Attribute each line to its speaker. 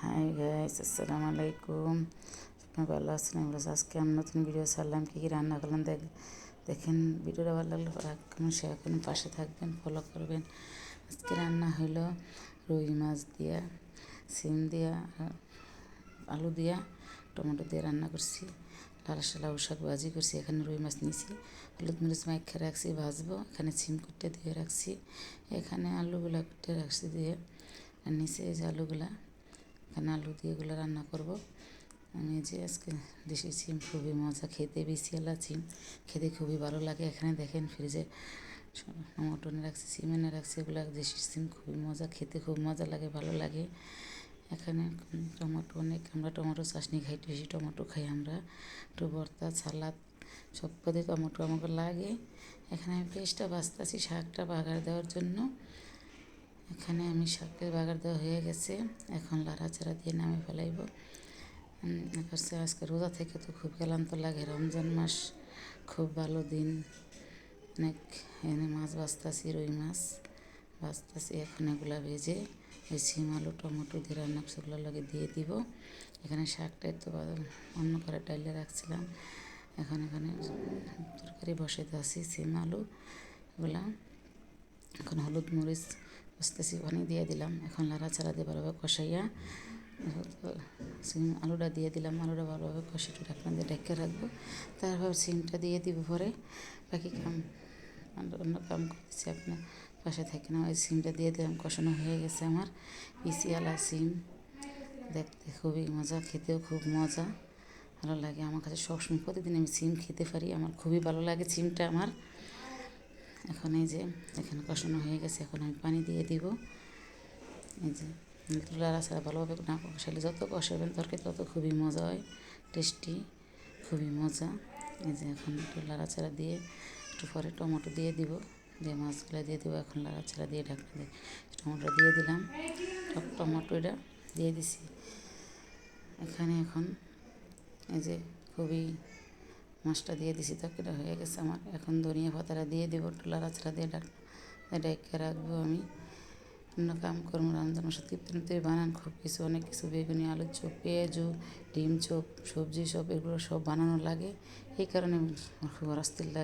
Speaker 1: Hi guys, আসসালামু আলাইকুম। আপনার ভালো আছেন? আমরা আজকে আমি নতুন ভিডিও ছাড়লাম, কী কী রান্না করলাম দেখেন। ভিডিওটা ভালো লাগলে শেয়ার করুন, পাশে থাকবেন, ফলো করবেন। আজকে রান্না হইলো রুই মাছ দিয়া, সিম দিয়া, আলু দিয়া, টমেটো দিয়ে রান্না করছি। লাউ শাক ভাজি করছি। এখানে রুই মাছ নিছি, হলুদ মরিচ মাইখা রাখছি, ভাজবো। এখানে সিম কুটে দিয়ে রাখছি, এখানে আলুগুলা কুটে রাখছি দিয়ে, আর নিচে এই যে আলুগুলা, এখানে আলু দিয়ে এগুলো রান্না করব। আমি যে আজকে দেশি সিম খুবই মজা খেতে, বিসিয়ালা সিম খেতে খুবই ভালো লাগে। এখানে দেখেন ফ্রিজে টমেটো এনে রাখছি, সিম এনে রাখছি। এগুলো দেশি সিম খুবই মজা খেতে, খুব মজা লাগে, ভালো লাগে। এখানে টমেটো অনেক, আমরা টমেটো চাটনি খাই, বেশি টমেটো খাই আমরা। একটু ভর্তা, সালাদ সব পদে টমেটো আমাকে লাগে। এখানে আমি পেঁয়াজটা ভাজতেছি শাকটা বাগার দেওয়ার জন্য। এখানে আমি শাকের বাগার দেওয়া হয়ে গেছে, এখন লাড়াচাড়া দিয়ে নামে ফেলাইব। আজকে রোজা থেকে তো খুব ক্লান্ত লাগে, রমজান মাস খুব ভালো দিন। অনেক এনে মাছ ভাজতেছি, রুই মাছ ভাজতেছি। এখন এগুলা ভেজে ওই সিম আলু টমেটো দিয়ে রান্না সেগুলোর লগে দিয়ে দিব। এখানে শাকটাই তো অন্য করে ডাইলে রাখছিলাম, এখানে তরকারি বসাইতে আসি সিম আলু এগুলা। এখন হলুদ মরিচ বসতেছি, পানি দিয়ে দিলাম। এখন লাড়াচাড়া দিয়ে ভালোভাবে কষাইয়া সিম আলুটা দিয়ে দিলাম। আলুটা ভালোভাবে কষিয়ে ঢাকনা দিয়ে ঢেকে রাখবো। তারপর সিমটা দিয়ে দিব, পরে বাকি কাম অন্য কাম করতেছি, আপনার পাশে থাকে না। ওই সিমটা দিয়ে দিলাম, কষানো হয়ে গেছে আমার। পিসিয়ালা সিম দেখতে খুবই মজা, খেতেও খুব মজা, ভালো লাগে আমার কাছে। সবসময় প্রতিদিন আমি সিম খেতে পারি, আমার খুবই ভালো লাগে সিমটা আমার। এখন এই যে এখানে কষানো হয়ে গেছে, এখন আমি পানি দিয়ে দিব। এই যে লাড়াচাড়া ভালোভাবে না কষাইলে, যত কষাবেন তরকারি তত খুবই মজা হয়, টেস্টি, খুবই মজা। এই যে এখন একটু লাড়াচাড়া দিয়ে একটু পরে টমেটো দিয়ে দিব, দিয়ে মাছগুলো দিয়ে দেবো। এখন লাড়াচাড়া দিয়ে ঢাকনা দিয়ে টমেটো দিয়ে দিলাম, টমেটোটা দিয়ে দিছি এখানে। এখন এই যে খুবই মাছটা দিয়ে দিছি, তরকারিটা হয়ে গেছে আমার। এখন ধনিয়া পাতাটা দিয়ে দেবো, একটু লাড়াচাড়া দিয়ে ঢেকে রাখবো। আমি অন্য কাম করবো, রমজান মাসে তৃপ্তি বানান খুব কিছু, অনেক কিছু, বেগুনি, আলুর চপ, পেঁয়াজু, ডিম চপ, সবজি সব, এগুলো সব বানানো লাগে। এই কারণে খুব অস্থির লাগে।